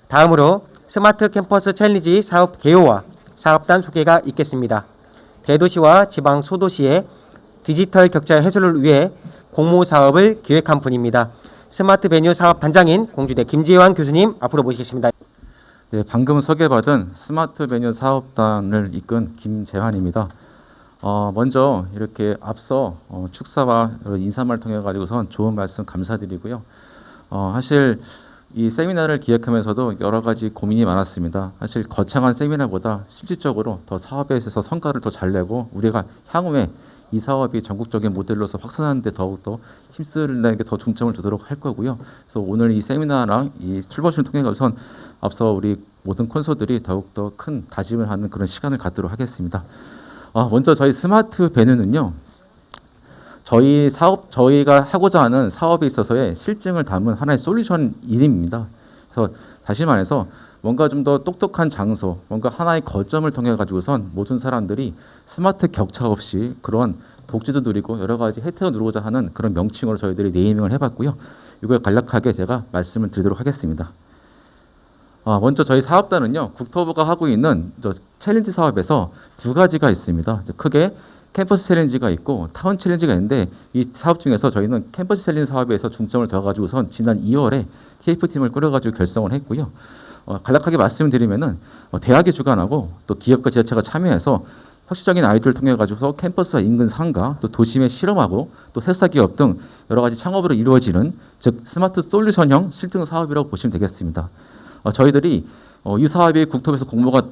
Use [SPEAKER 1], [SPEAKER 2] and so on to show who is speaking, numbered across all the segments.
[SPEAKER 1] 다음으로 스마트 캠퍼스 챌린지 사업 개요와 사업단 소개가 있겠습니다. 대도시와 지방 소도시의 디지털 격차 해소를 위해 공모 사업을 기획한 분입니다. 스마트 베뉴 사업 단장인 공주대 김재환 교수님 앞으로 모시겠습니다.
[SPEAKER 2] 네, 방금 소개받은 스마트 베뉴 사업단을 이끈 김재환입니다. 먼저 이렇게 앞서 축사와 인사말 통해 가지고선 좋은 말씀 감사드리고요. 사실 이 세미나를 기획하면서도 여러 가지 고민이 많았습니다. 사실 거창한 세미나보다 실질적으로 더 사업에 있어서 성과를 더 잘 내고 우리가 향후에 이 사업이 전국적인 모델로서 확산하는 데 더욱더 힘쓰는 게 더 중점을 두도록 할 거고요. 그래서 오늘 이 세미나랑 이 출범식을 통해 가서선 앞서 우리 모든 콘서들이 더욱더 큰 다짐을 하는 그런 시간을 갖도록 하겠습니다. 먼저 저희 스마트 베뉴는요. 저희가 하고자 하는 사업에 있어서의 실증을 담은 하나의 솔루션 이름입니다. 그래서 다시 말해서 뭔가 좀 더 똑똑한 장소, 뭔가 하나의 거점을 통해 가지고선 모든 사람들이 스마트 격차 없이 그런 복지도 누리고 여러 가지 혜택을 누리고자 하는 그런 명칭으로 저희들이 네이밍을 해봤고요. 이걸 간략하게 제가 말씀을 드리도록 하겠습니다. 먼저 저희 사업단은요, 국토부가 하고 있는 챌린지 사업에서 두 가지가 있습니다. 크게 캠퍼스 챌린지가 있고 타운 챌린지가 있는데 이 사업 중에서 저희는 캠퍼스 챌린지 사업에서 중점을 둬가지고선 지난 2월에 TF팀을 꾸려가지고 결성을 했고요. 간략하게 말씀드리면은 대학이 주관하고 또 기업과 지자체가 참여해서 혁신적인 아이디어를 통해 가지고서 캠퍼스와 인근 상가 또 도심에 실험하고 또 새싹 기업 등 여러 가지 창업으로 이루어지는 즉 스마트 솔루션형 실증 사업이라고 보시면 되겠습니다. 저희들이 이 사업이 국토부에서 공모가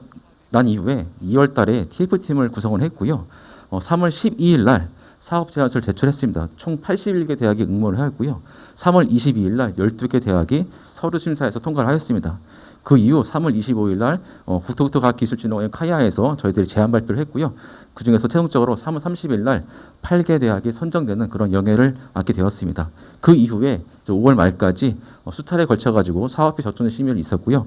[SPEAKER 2] 난 이후에 2월 달에 TF팀을 구성을 했고요. 3월 12일 날 사업 제안서를 제출했습니다. 총 81개 대학이 응모를 하였고요. 3월 22일 날 12개 대학이 서류 심사에서 통과를 하였습니다. 그 이후 3월 25일 날 국토과학기술진흥원 카이아에서 저희들이 제안 발표를 했고요. 그 중에서 최종적으로 3월 30일 날 8개 대학이 선정되는 그런 영예를 맡게 되었습니다. 그 이후에 5월 말까지 수차례에 걸쳐가지고 사업비 적정 심의를 있었고요.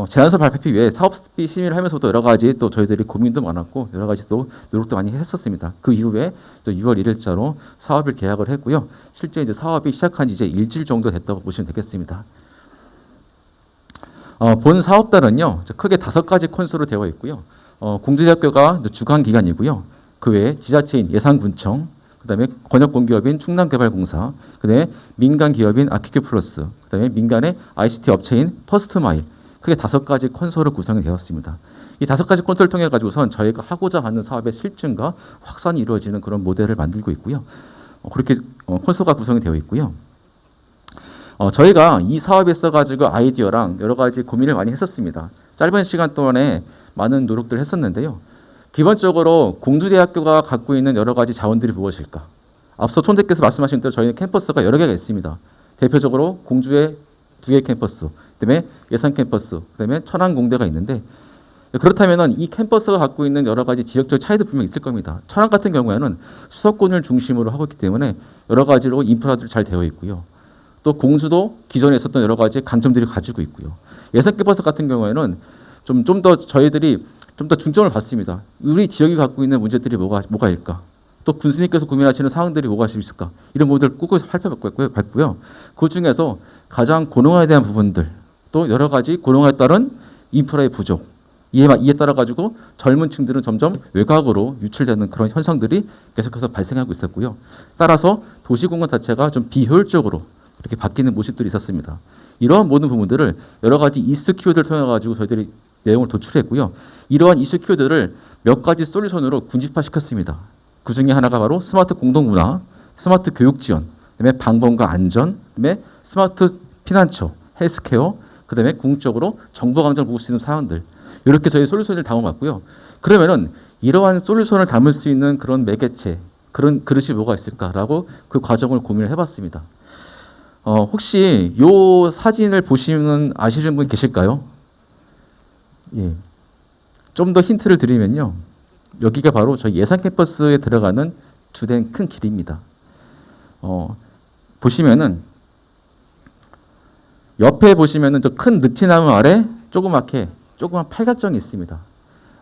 [SPEAKER 2] 제안서 발표 위에 사업비 심의를 하면서도 여러 가지 또 저희들이 고민도 많았고 여러 가지 또 노력도 많이 했었습니다. 그 이후에 또 6월 1일자로 사업을 계약을 했고요. 실제 이제 사업이 시작한 지 이제 일주일 정도 됐다고 보시면 되겠습니다. 본 사업단은요, 크게 5가지 콘솔로 되어 있고요. 공주대학교가 주관 기관이고요. 그 외에 지자체인 예산군청, 그다음에 권역공기업인 충남개발공사, 그다음에 민간 기업인 아키큐 플러스, 그다음에 민간의 ICT 업체인 퍼스트마일, 크게 5가지 콘솔로 구성이 되었습니다. 이 5가지 콘솔을 통해 가지고선 저희가 하고자 하는 사업의 실증과 확산이 이루어지는 그런 모델을 만들고 있고요. 그렇게 콘솔가 구성이 되어 있고요. 저희가 이 사업에 있어가지고 아이디어랑 여러 가지 고민을 많이 했었습니다. 짧은 시간 동안에 많은 노력들을 했었는데요. 기본적으로 공주대학교가 갖고 있는 여러 가지 자원들이 무엇일까? 앞서 총재께서 말씀하신 대로 저희는 캠퍼스가 여러 개가 있습니다. 대표적으로 공주의 2개 캠퍼스, 그다음에 예산 캠퍼스, 그다음에 천안공대가 있는데 그렇다면은 이 캠퍼스가 갖고 있는 여러 가지 지역적 차이도 분명히 있을 겁니다. 천안 같은 경우에는 수도권을 중심으로 하고 있기 때문에 여러 가지로 인프라들이 잘 되어 있고요. 또 공주도 기존에 있었던 여러 가지 강점들이 가지고 있고요. 예산 캠퍼스 같은 경우에는 좀 더 저희들이 좀 더 중점을 받습니다. 우리 지역이 갖고 있는 문제들이 뭐가일까? 또 군수님께서 고민하시는 사항들이 뭐가 있을까? 이런 부분들을 꼼꼼히 살펴봤고요. 그 중에서 가장 고령화에 대한 부분들, 또 여러 가지 고령화에 따른 인프라의 부족, 이에 따라 가지고 젊은 층들은 점점 외곽으로 유출되는 그런 현상들이 계속해서 발생하고 있었고요. 따라서 도시공간 자체가 좀 비효율적으로 이렇게 바뀌는 모습들이 있었습니다. 이러한 모든 부분들을 여러 가지 이슈 키워드를 통해 가지고 저희들이 내용을 도출했고요. 이러한 이슈 키워드를 몇 가지 솔루션으로 군집화시켰습니다. 그 중에 하나가 바로 스마트 공동문화, 스마트 교육 지원, 그다음에 방범과 안전, 그다음에 스마트 피난처, 헬스케어, 그다음에 궁극적으로 정보 강점을 보실 수 있는 사항들. 이렇게 저희 솔루션을 담아봤고요. 그러면은 이러한 솔루션을 담을 수 있는 그런 매개체, 그런 그릇이 뭐가 있을까라고 그 과정을 고민을 해봤습니다. 혹시 이 사진을 보시면 아시는 분 계실까요? 예. 좀 더 힌트를 드리면요. 여기가 바로 저희 예산 캠퍼스에 들어가는 주된 큰 길입니다. 보시면은 옆에 보시면은 저 큰 느티나무 아래 조그만 팔각정이 있습니다.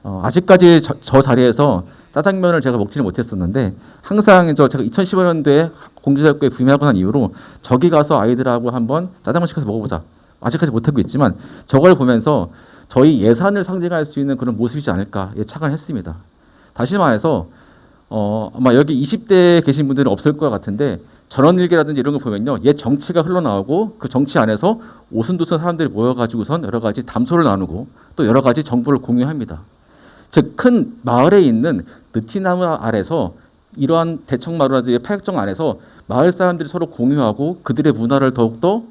[SPEAKER 2] 아직까지 저 자리에서 짜장면을 제가 먹지는 못했었는데 항상 제가 2015년도에 공주대학교에 부임하고 난 이후로 저기 가서 아이들하고 한번 짜장면 시켜서 먹어보자. 아직까지 못하고 있지만 저걸 보면서 저희 예산을 상징할 수 있는 그런 모습이지 않을까 착안을 했습니다. 다시 말해서 아마 여기 20대에 계신 분들은 없을 것 같은데 전원일기라든지 이런 거 보면요. 옛 정치가 흘러나오고 그 정치 안에서 오순도순 사람들이 모여가지고선 여러 가지 담소를 나누고 또 여러 가지 정보를 공유합니다. 즉 큰 마을에 있는 느티나무 아래서 이러한 대청마루라든지 파역정 안에서 마을 사람들이 서로 공유하고 그들의 문화를 더욱더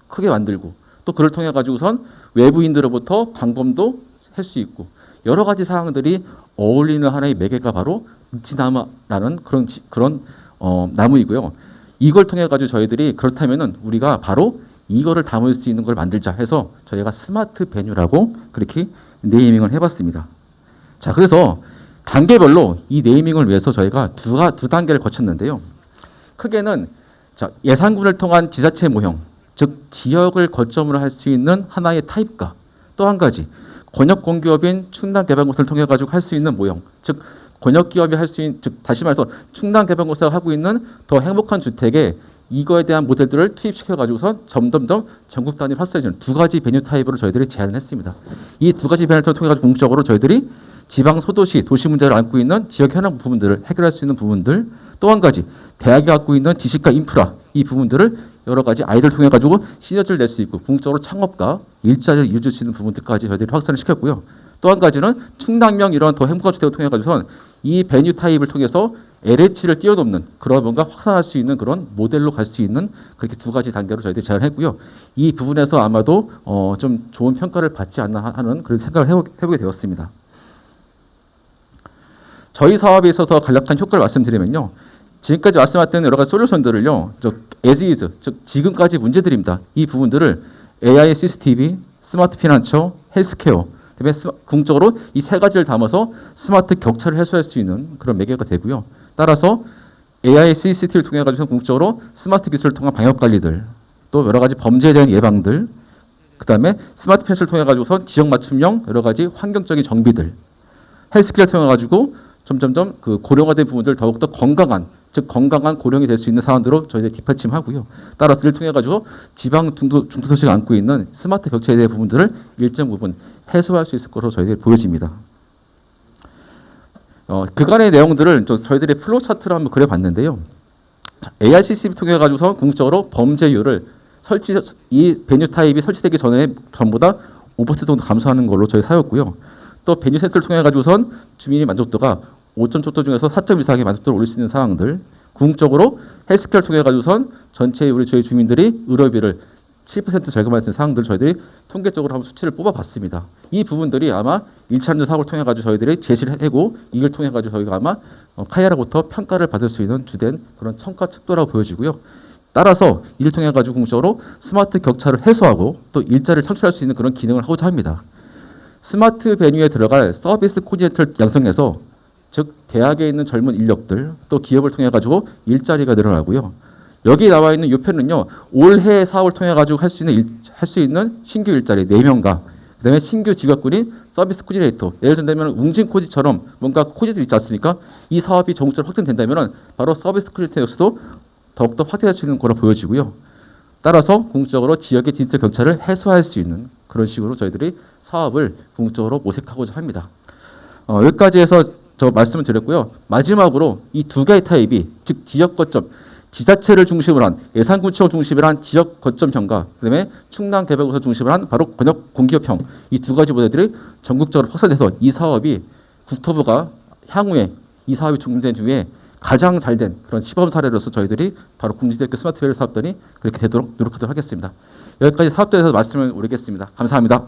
[SPEAKER 2] 크게 만들고 또 그를 통해 가지고선 외부인들로부터 방범도 할 수 있고 여러 가지 사항들이 어울리는 하나의 매개가 바로 느티나무라는 그런 나무이고요. 이걸 통해 가지고 저희들이 그렇다면은 우리가 바로 이거를 담을 수 있는 걸 만들자 해서 저희가 스마트 베뉴라고 그렇게 네이밍을 해봤습니다. 자, 그래서 단계별로 이 네이밍을 위해서 저희가 두 단계를 거쳤는데요. 크게는 예산군을 통한 지자체 모형, 즉 지역을 거점으로 할 수 있는 하나의 타입과 또 한 가지 권역공기업인 충남개발공사를 통해 가지고 할 수 있는 모형, 즉 권역기업이 할 수 있는, 즉 다시 말해서 충남개발공사가 하고 있는 더 행복한 주택에 이거에 대한 모델들을 투입시켜 가지고서 점점점 전국 단위로 확산해주는 두 가지 베뉴 타입으로 저희들이 제안을 했습니다. 이 두 가지 베뉴를 통해 가지고 궁극적으로 저희들이 지방 소도시 도시 문제를 안고 있는 지역 현황 부분들을 해결할 수 있는 부분들, 또 한 가지 대학이 갖고 있는 지식과 인프라 이 부분들을 여러 가지 아이들을 통해 가지고 시너지를 낼 수 있고 궁극적으로 창업과 일자리를 이어줄 수 있는 부분들까지 저희들이 확산을 시켰고요. 또 한 가지는 충당명 이런 더 행복한 주택을 통해 가지고선 이 베뉴 타입을 통해서 LH를 뛰어넘는 그런 뭔가 확산할 수 있는 그런 모델로 갈 수 있는 그렇게 두 가지 단계로 저희들이 제안했고요. 이 부분에서 아마도 좀 좋은 평가를 받지 않나 하는 그런 생각을 해보게 되었습니다. 저희 사업에 있어서 간략한 효과를 말씀드리면요. 지금까지 말씀하셨던 여러 가지 솔루션들을요, as is, 즉 지금까지 문제들입니다. 이 부분들을 AI CCTV, 스마트 피난처, 헬스케어, 그다음에 궁극적으로 이 세 가지를 담아서 스마트 격차를 해소할 수 있는 그런 매개가 되고요. 따라서 AI CCTV를 통해 가지고 궁극적으로 스마트 기술을 통한 방역 관리들, 또 여러 가지 범죄에 대한 예방들, 그다음에 스마트 피난처를 통해 가지고서 지역 맞춤형 여러 가지 환경적인 정비들, 헬스케어를 통해 가지고 점점점 그 고령화된 부분들 더욱더 건강한, 즉 건강한 고령이 될 수 있는 사안으로 저희들이 뒷받침하고요. 따라서 이를 통해 가지고 지방 중도도시가 안고 있는 스마트 격차에 대한 부분들을 일정 부분 해소할 수 있을 것으로 저희들이 보여집니다. 그간의 내용들을 저희들이 플로우 차트로 한번 그려봤는데요. ARCC를 통해 가지고서 궁극적으로 범죄율을 이 베뉴 타입이 설치되기 전에 전보다 5% 정도 감소하는 걸로 저희 사였고요. 또 베뉴 센터를 통해 가지고선 주민의 만족도가 5점 초도 중에서 4점 이상의 만족도를 올릴 수 있는 상황들, 궁극적으로 헬스케어를 통해 가지고선 전체 우리 저희 주민들이 의료비를 7% 절감할 수 있는 사항들을 저희들이 통계적으로 한번 수치를 뽑아봤습니다. 이 부분들이 아마 1차 함정 사고를 통해 가지고 저희들이 제시를 하고 이걸 통해 가지고 저희가 아마 카이아로부터 평가를 받을 수 있는 주된 그런 성과 척도라고 보여지고요. 따라서 이를 통해 가지고 궁극적으로 스마트 격차를 해소하고 또 일자리를 창출할 수 있는 그런 기능을 하고자 합니다. 스마트 베뉴에 들어갈 서비스 코디네이터를 양성해서 즉 대학에 있는 젊은 인력들 또 기업을 통해 가지고 일자리가 늘어나고요. 여기 나와 있는 이 편은요. 올해 사업을 통해 가지고 할 수 있는 신규 일자리 4명과 그다음에 신규 직업군인 서비스 코디네이터. 예를 들면 웅진 코디처럼 뭔가 코디들 있지 않습니까? 이 사업이 전국적으로 확장된다면 바로 서비스 코디네이터로서도 더욱더 확대할 수 있는 거로 보여지고요. 따라서 궁극적으로 지역의 디지털 격차를 해소할 수 있는 그런 식으로 저희들이 사업을 궁극적으로 모색하고자 합니다. 여기까지 해서 저 말씀을 드렸고요. 마지막으로 이 두 개의 타입이 즉 지역 거점, 지자체를 중심으로 한 예산군청을 중심으로 한 지역 거점형과 그다음에 충남개발공사 중심으로 한 바로 권역 공기업형 이 두 가지 모델들이 전국적으로 확산돼서 이 사업이 국토부가 향후에 이 사업이 종료된 후에 가장 잘된 그런 시범 사례로서 저희들이 바로 공주대학교 스마트베리 사업단이 그렇게 되도록 노력하도록 하겠습니다. 여기까지 사업단에서 말씀을 올리겠습니다. 감사합니다.